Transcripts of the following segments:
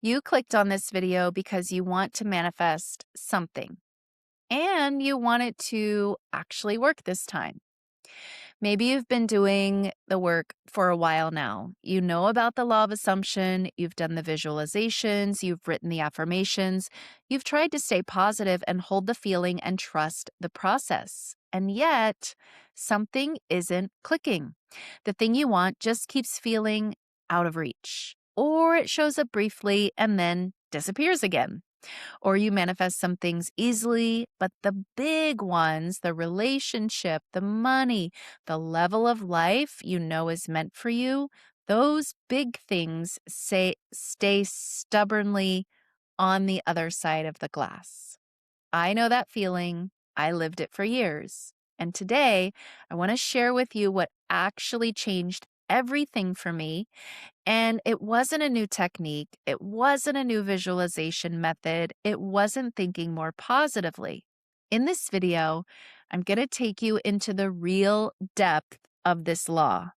You clicked on this video because you want to manifest something and you want it to actually work this time. Maybe you've been doing the work for a while now. You know about the law of assumption, you've done the visualizations, you've written the affirmations, you've tried to stay positive and hold the feeling and trust the process. And yet, something isn't clicking. The thing you want just keeps feeling out of reach, or it shows up briefly and then disappears again. Or you manifest some things easily, but the big ones, the relationship, the money, the level of life you know is meant for you, those big things stay stubbornly on the other side of the glass. I know that feeling. I lived it for years. And today, I want to share with you what actually changed everything for me, and it wasn't a new technique. It wasn't a new visualization method. It wasn't thinking more positively. In this video, I'm going to take you into the real depth of this law,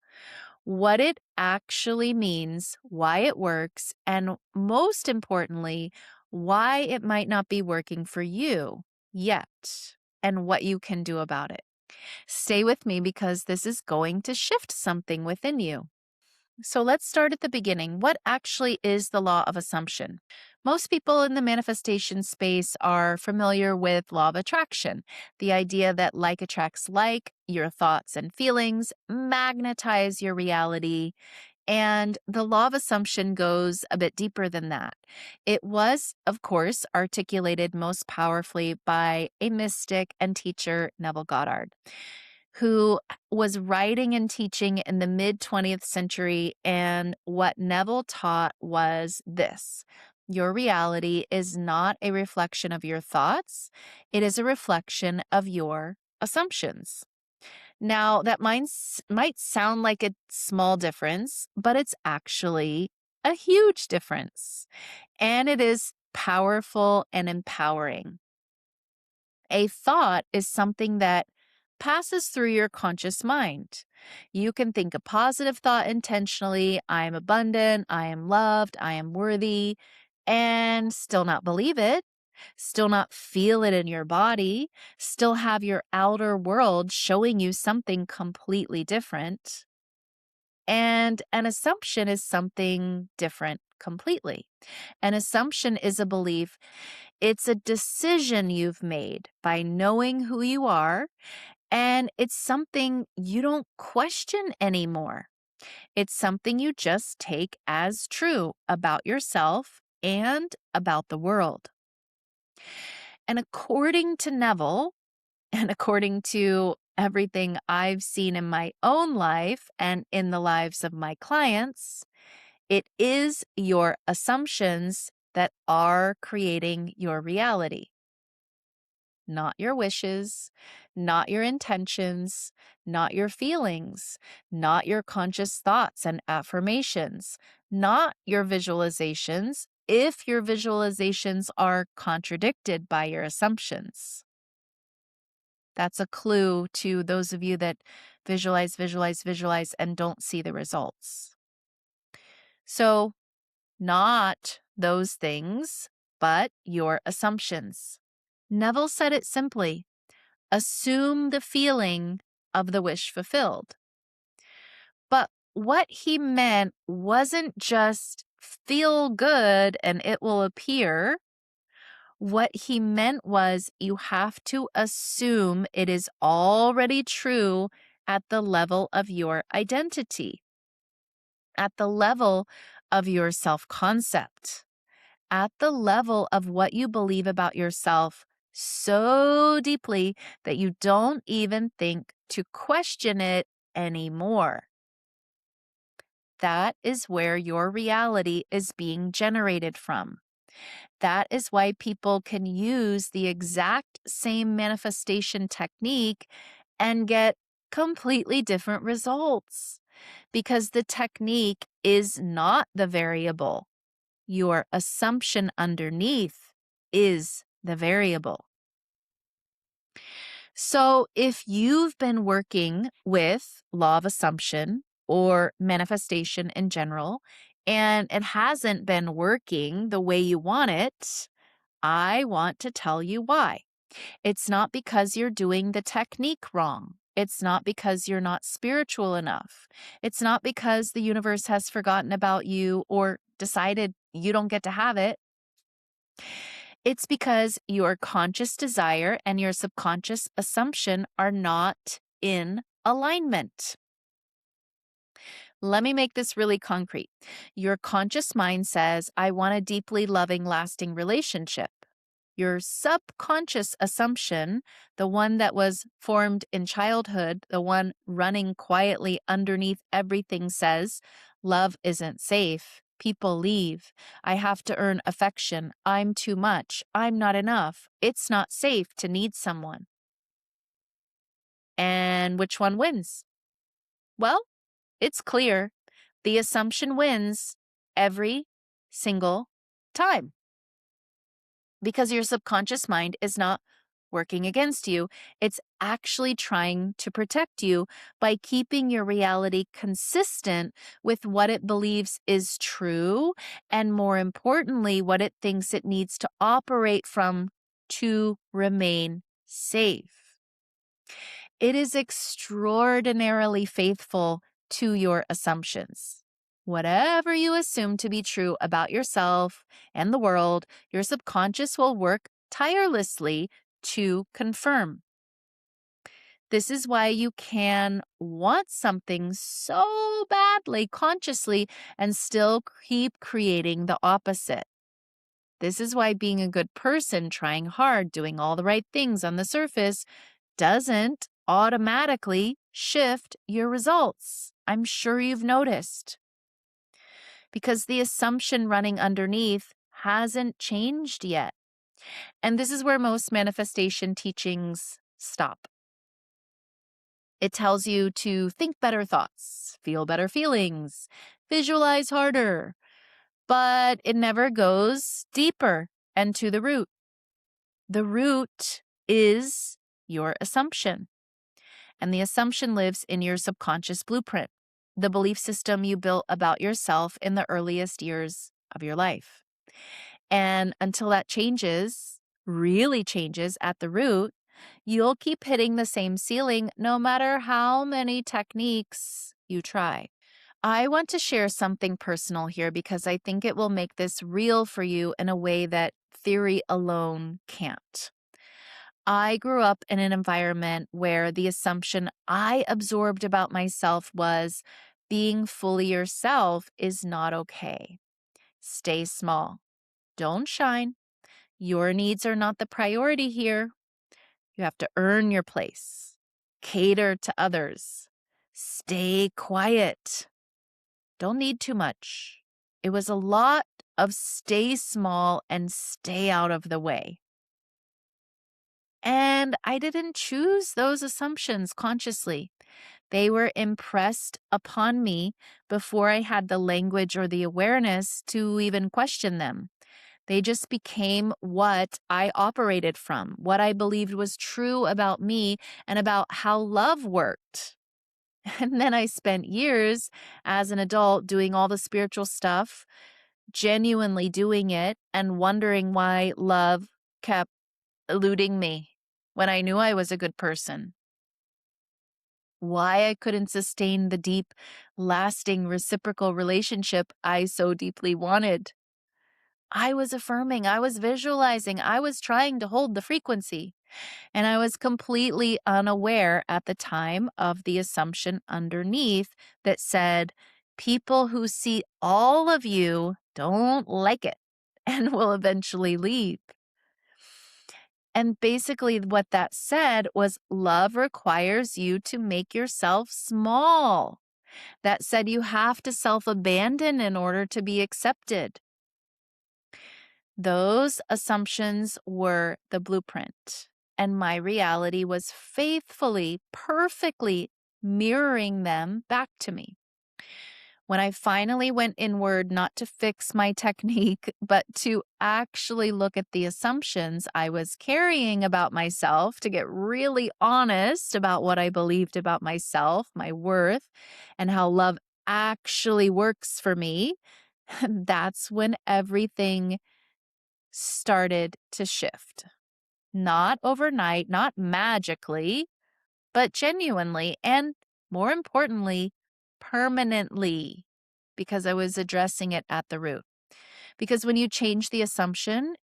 what it actually means, why it works, and most importantly, why it might not be working for you yet, and what you can do about it. Stay with me because this is going to shift something within you. So let's start at the beginning. What actually is the law of assumption? Most people in the manifestation space are familiar with law of attraction, the idea that like attracts like, your thoughts and feelings magnetize your reality. And the law of assumption goes a bit deeper than that. It was, of course, articulated most powerfully by a mystic and teacher, Neville Goddard, who was writing and teaching in the mid 20th century. And what Neville taught was this: your reality is not a reflection of your thoughts, it is a reflection of your assumptions. Now, that might sound like a small difference, but it's actually a huge difference. And it is powerful and empowering. A thought is something that passes through your conscious mind. You can think a positive thought intentionally: I am abundant, I am loved, I am worthy, and still not believe it, still not feel it in your body, still have your outer world showing you something completely different. And an assumption is something different completely. An assumption is a belief. It's a decision you've made by knowing who you are, and it's something you don't question anymore. It's something you just take as true about yourself and about the world. And according to Neville, and according to everything I've seen in my own life and in the lives of my clients, it is your assumptions that are creating your reality, not your wishes, not your intentions, not your feelings, not your conscious thoughts and affirmations, not your visualizations, if your visualizations are contradicted by your assumptions. That's a clue to those of you that visualize, visualize, visualize, and don't see the results. So, not those things, but your assumptions. Neville said it simply: assume the feeling of the wish fulfilled. But what he meant wasn't just feel good and it will appear. What he meant was you have to assume it is already true at the level of your identity, at the level of your self-concept, at the level of what you believe about yourself so deeply that you don't even think to question it anymore. That is where your reality is being generated from. That is why people can use the exact same manifestation technique and get completely different results, because the technique is not the variable. Your assumption underneath is the variable. So if you've been working with law of assumption or manifestation in general, and it hasn't been working the way you want it, I want to tell you why. It's not because you're doing the technique wrong. It's not because you're not spiritual enough. It's not because the universe has forgotten about you or decided you don't get to have it. It's because your conscious desire and your subconscious assumption are not in alignment. Let me make this really concrete. Your conscious mind says, I want a deeply loving, lasting relationship. Your subconscious assumption, the one that was formed in childhood, the one running quietly underneath everything, says, love isn't safe. People leave. I have to earn affection. I'm too much. I'm not enough. It's not safe to need someone. And which one wins? Well, it's clear. The assumption wins every single time because your subconscious mind is not working against you. It's actually trying to protect you by keeping your reality consistent with what it believes is true, and more importantly, what it thinks it needs to operate from to remain safe. It is extraordinarily faithful to your assumptions. Whatever you assume to be true about yourself and the world, your subconscious will work tirelessly to confirm. This is why you can want something so badly consciously and still keep creating the opposite. This is why being a good person, trying hard, doing all the right things on the surface, doesn't automatically shift your results. I'm sure you've noticed. Because the assumption running underneath hasn't changed yet. And this is where most manifestation teachings stop. It tells you to think better thoughts, feel better feelings, visualize harder, but it never goes deeper and to the root. The root is your assumption, and the assumption lives in your subconscious blueprint, the belief system you built about yourself in the earliest years of your life. And until that changes, really changes at the root, you'll keep hitting the same ceiling no matter how many techniques you try. I want to share something personal here because I think it will make this real for you in a way that theory alone can't. I grew up in an environment where the assumption I absorbed about myself was being fully yourself is not okay. Stay small. Don't shine. Your needs are not the priority here. You have to earn your place. Cater to others. Stay quiet. Don't need too much. It was a lot of stay small and stay out of the way. And I didn't choose those assumptions consciously. They were impressed upon me before I had the language or the awareness to even question them. They just became what I operated from, what I believed was true about me and about how love worked. And then I spent years as an adult doing all the spiritual stuff, genuinely doing it, and wondering why love kept eluding me when I knew I was a good person. Why I couldn't sustain the deep, lasting, reciprocal relationship I so deeply wanted. I was affirming, I was visualizing, I was trying to hold the frequency, and I was completely unaware at the time of the assumption underneath that said, people who see all of you don't like it and will eventually leave. And basically what that said was love requires you to make yourself small. That said you have to self-abandon in order to be accepted. Those assumptions were the blueprint, and my reality was faithfully, perfectly mirroring them back to me. When I finally went inward, not to fix my technique, but to actually look at the assumptions I was carrying about myself, to get really honest about what I believed about myself, my worth, and how love actually works for me, That's when everything started to shift. Not overnight, not magically, but genuinely, and more importantly, permanently, because I was addressing it at the root. Because when you change the assumption,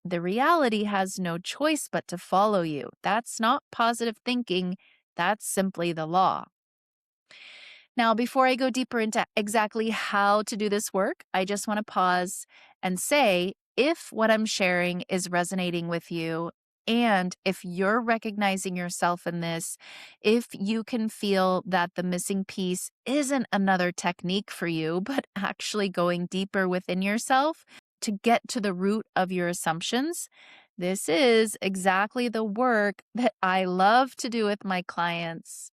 the reality has no choice but to follow you. That's not positive thinking, that's simply the law. Now, before I go deeper into exactly how to do this work, I just want to pause and say if what I'm sharing is resonating with you, and if you're recognizing yourself in this, if you can feel that the missing piece isn't another technique for you, but actually going deeper within yourself to get to the root of your assumptions, this is exactly the work that I love to do with my clients.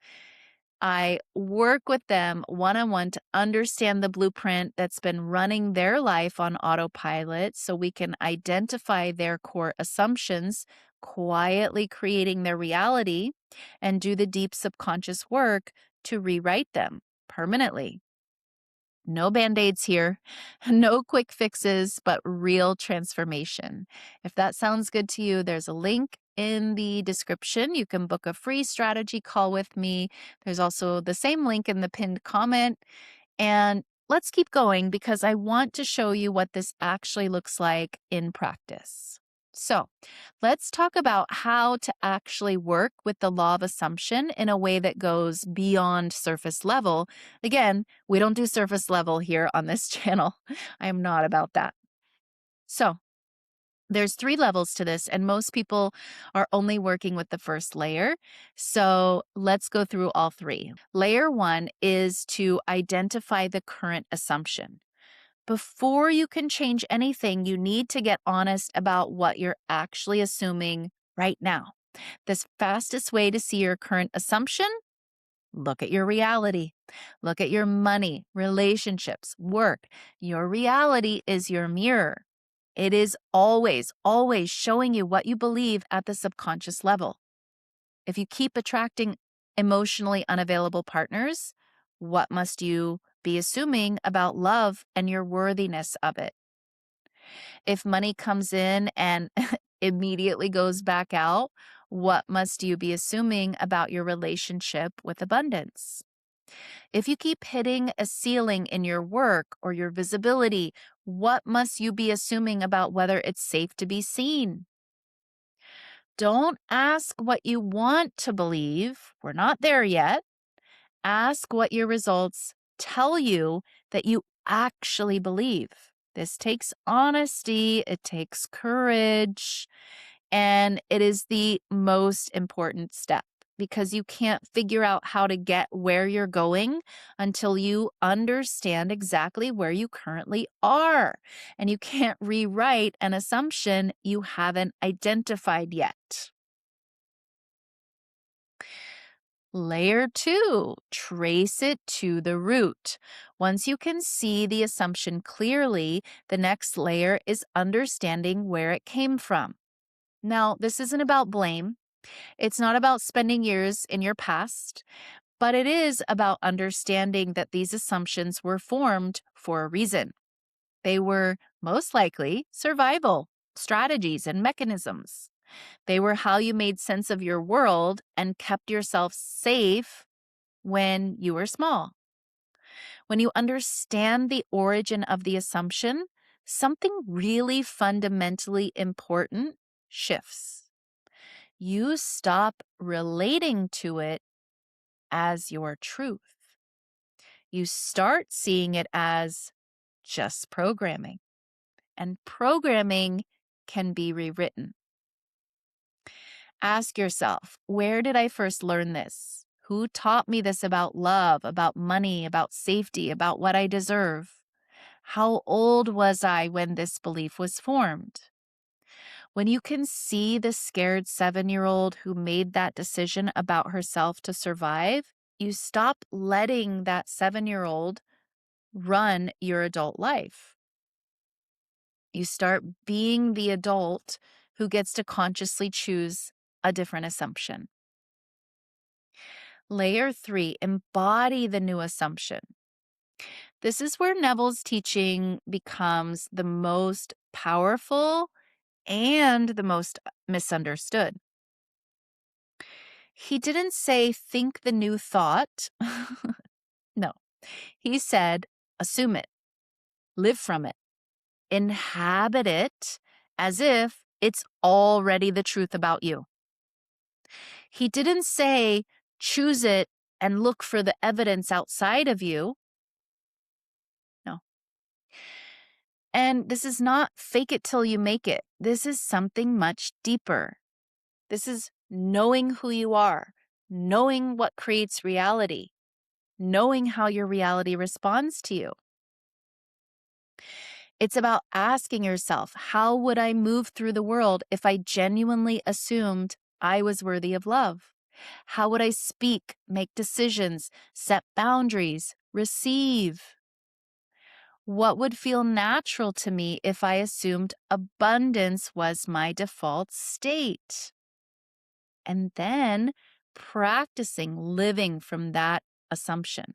I work with them one-on-one to understand the blueprint that's been running their life on autopilot so we can identify their core assumptions, quietly creating their reality, and do the deep subconscious work to rewrite them permanently. No band-aids here, no quick fixes, but real transformation. If that sounds good to you, there's a link in the description. You can book a free strategy call with me. There's also the same link in the pinned comment. And let's keep going because I want to show you what this actually looks like in practice. So let's talk about how to actually work with the law of assumption in a way that goes beyond surface level. Again, we don't do surface level here on this channel. I am not about that. So there's 3 levels to this, and most people are only working with the first layer. So let's go through all 3. Layer 1 is to identify the current assumption. Before you can change anything, you need to get honest about what you're actually assuming right now. The fastest way to see your current assumption: look at your reality. Look at your money, relationships, work. Your reality is your mirror. It is always, always showing you what you believe at the subconscious level. If you keep attracting emotionally unavailable partners, what must you be assuming about love and your worthiness of it? If money comes in and immediately goes back out, what must you be assuming about your relationship with abundance? If you keep hitting a ceiling in your work or your visibility, what must you be assuming about whether it's safe to be seen? Don't ask what you want to believe. We're not there yet. Ask what your results tell you that you actually believe. This takes honesty, it takes courage, and it is the most important step because you can't figure out how to get where you're going until you understand exactly where you currently are. And you can't rewrite an assumption you haven't identified yet. Layer 2, trace it to the root. Once you can see the assumption clearly, the next layer is understanding where it came from. Now, this isn't about blame. It's not about spending years in your past, but it is about understanding that these assumptions were formed for a reason. They were most likely survival strategies and mechanisms. They were how you made sense of your world and kept yourself safe when you were small. When you understand the origin of the assumption, something really fundamentally important shifts. You stop relating to it as your truth. You start seeing it as just programming, and programming can be rewritten. Ask yourself, where did I first learn this? Who taught me this about love, about money, about safety, about what I deserve? How old was I when this belief was formed? When you can see the scared 7-year-old who made that decision about herself to survive, you stop letting that 7-year-old run your adult life. You start being the adult who gets to consciously choose a different assumption. Layer 3, embody the new assumption. This is where Neville's teaching becomes the most powerful and the most misunderstood. He didn't say, think the new thought. No, he said, assume it, live from it, inhabit it as if it's already the truth about you. He didn't say, choose it and look for the evidence outside of you. No. And this is not fake it till you make it. This is something much deeper. This is knowing who you are, knowing what creates reality, knowing how your reality responds to you. It's about asking yourself, how would I move through the world if I genuinely assumed I was worthy of love? How would I speak, make decisions, set boundaries, receive? What would feel natural to me if I assumed abundance was my default state? And then practicing living from that assumption.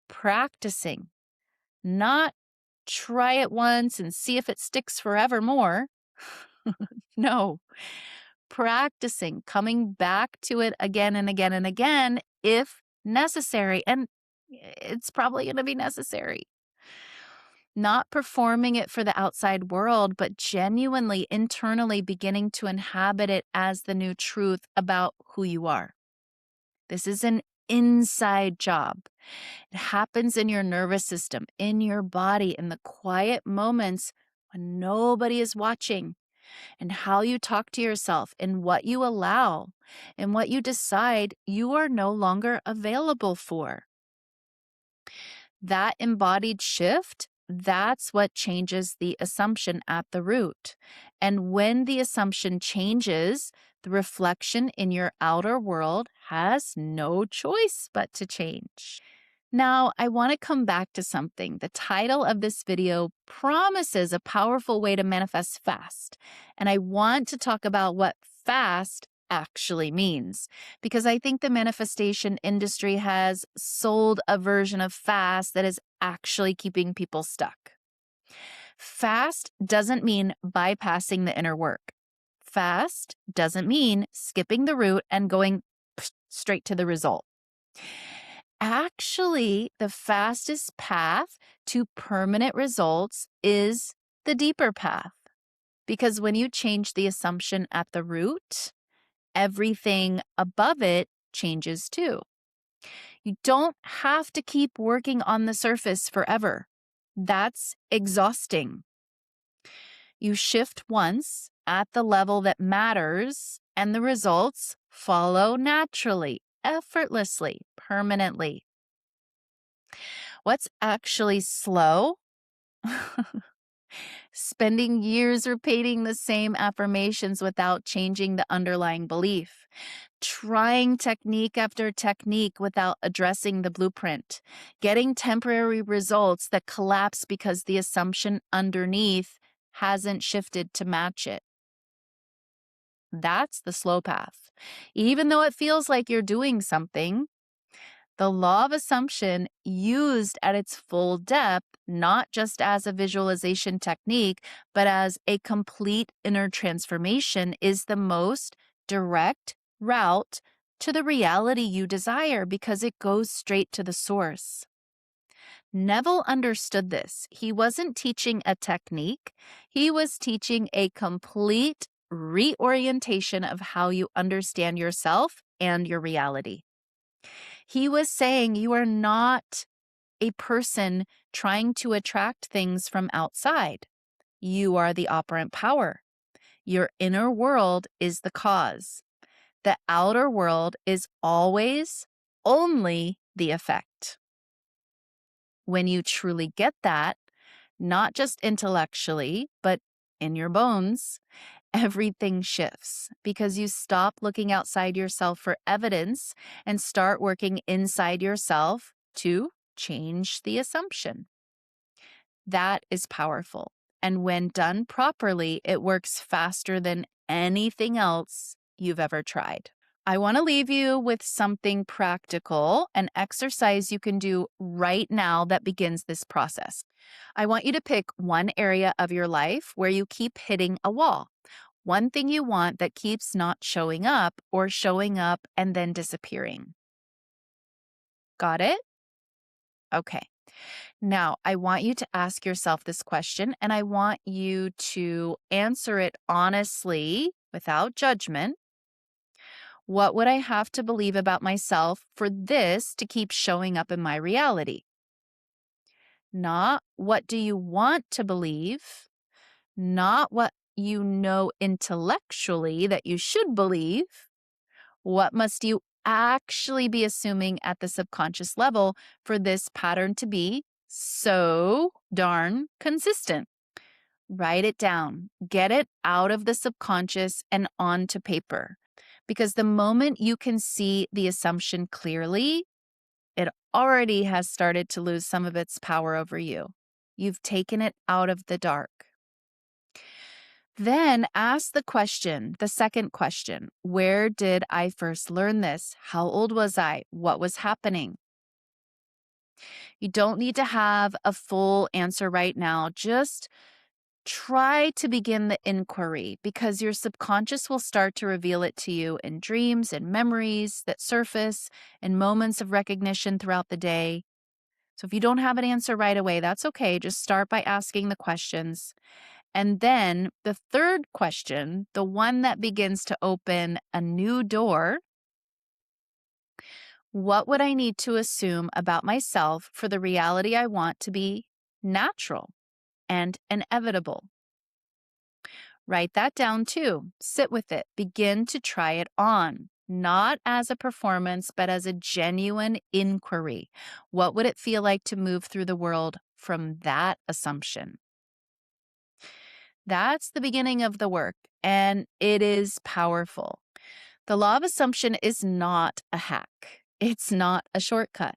Practicing, not try it once and see if it sticks forevermore. No, practicing, coming back to it again and again and again if necessary. And it's probably going to be necessary. Not performing it for the outside world, but genuinely, internally beginning to inhabit it as the new truth about who you are. This is an inside job. It happens in your nervous system, in your body, in the quiet moments when nobody is watching, and how you talk to yourself, and what you allow, and what you decide you are no longer available for. That embodied shift, that's what changes the assumption at the root. And when the assumption changes, the reflection in your outer world has no choice but to change. Now, I want to come back to something. The title of this video promises a powerful way to manifest fast. And I want to talk about what fast actually means, because I think the manifestation industry has sold a version of fast that is actually keeping people stuck. Fast doesn't mean bypassing the inner work. Fast doesn't mean skipping the route and going straight to the result. Actually, the fastest path to permanent results is the deeper path. Because when you change the assumption at the root, everything above it changes too. You don't have to keep working on the surface forever. That's exhausting. You shift once at the level that matters, and the results follow naturally, effortlessly, permanently. What's actually slow? Spending years repeating the same affirmations without changing the underlying belief. Trying technique after technique without addressing the blueprint. Getting temporary results that collapse because the assumption underneath hasn't shifted to match it. That's the slow path. Even though it feels like you're doing something, the law of assumption used at its full depth, not just as a visualization technique, but as a complete inner transformation, is the most direct route to the reality you desire because it goes straight to the source. Neville understood this. He wasn't teaching a technique. He was teaching a complete reorientation of how you understand yourself and your reality. He was saying you are not a person trying to attract things from outside. You are the operant power. Your inner world is the cause. The outer world is always only the effect. When you truly get that, not just intellectually, but in your bones, everything shifts because you stop looking outside yourself for evidence and start working inside yourself to change the assumption. That is powerful. And when done properly, it works faster than anything else you've ever tried. I want to leave you with something practical, an exercise you can do right now that begins this process. I want you to pick one area of your life where you keep hitting a wall. One thing you want that keeps not showing up or showing up and then disappearing. Got it? Okay. Now, I want you to ask yourself this question, and I want you to answer it honestly without judgment. What would I have to believe about myself for this to keep showing up in my reality? Not what do you want to believe, not what you know intellectually that you should believe. What must you actually be assuming at the subconscious level for this pattern to be so darn consistent? Write it down, get it out of the subconscious and onto paper. Because the moment you can see the assumption clearly, it already has started to lose some of its power over you. You've taken it out of the dark. Then ask the second question, where did I first learn this? How old was I? What was happening? You don't need to have a full answer right now. Just try to begin the inquiry because your subconscious will start to reveal it to you in dreams and memories that surface in moments of recognition throughout the day. So if you don't have an answer right away, that's okay. Just start by asking the questions. And then the third question, the one that begins to open a new door, what would I need to assume about myself for the reality I want to be natural and inevitable? Write that down too. Sit with it. Begin to try it on, not as a performance, but as a genuine inquiry. What would it feel like to move through the world from that assumption? That's the beginning of the work, and it is powerful. The law of assumption is not a hack. It's not a shortcut.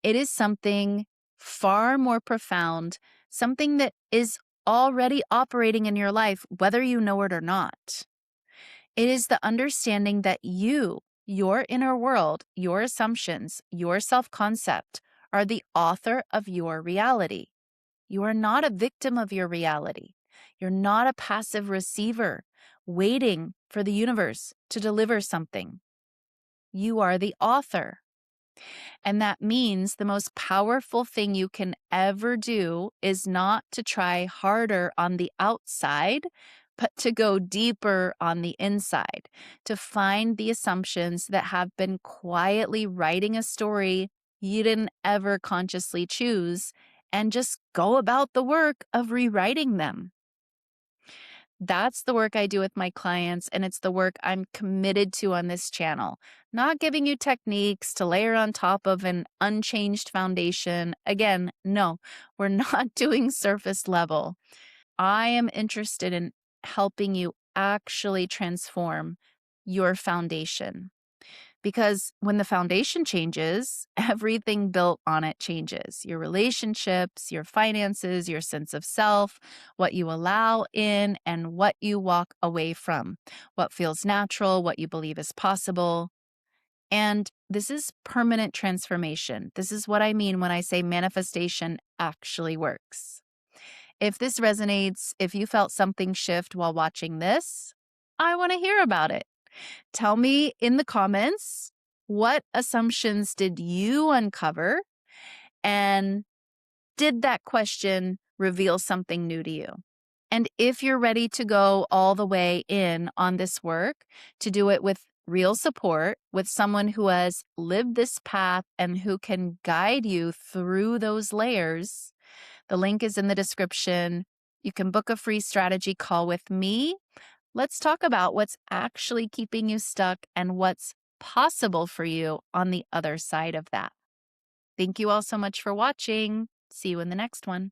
It is something far more profound, something that is already operating in your life, whether you know it or not. It is the understanding that you, your inner world, your assumptions, your self concept are the author of your reality. You are not a victim of your reality. You're not a passive receiver waiting for the universe to deliver something. You are the author. And that means the most powerful thing you can ever do is not to try harder on the outside, but to go deeper on the inside, to find the assumptions that have been quietly writing a story you didn't ever consciously choose, and just go about the work of rewriting them. That's the work I do with my clients, and it's the work I'm committed to on this channel. Not giving you techniques to layer on top of an unchanged foundation. Again, no, we're not doing surface level. I am interested in helping you actually transform your foundation. Because when the foundation changes, everything built on it changes. Your relationships, your finances, your sense of self, what you allow in, and what you walk away from, what feels natural, what you believe is possible. And this is permanent transformation. This is what I mean when I say manifestation actually works. If this resonates, if you felt something shift while watching this, I want to hear about it. Tell me in the comments, what assumptions did you uncover? And did that question reveal something new to you? And if you're ready to go all the way in on this work, to do it with real support, with someone who has lived this path and who can guide you through those layers, the link is in the description. You can book a free strategy call with me. Let's talk about what's actually keeping you stuck and what's possible for you on the other side of that. Thank you all so much for watching. See you in the next one.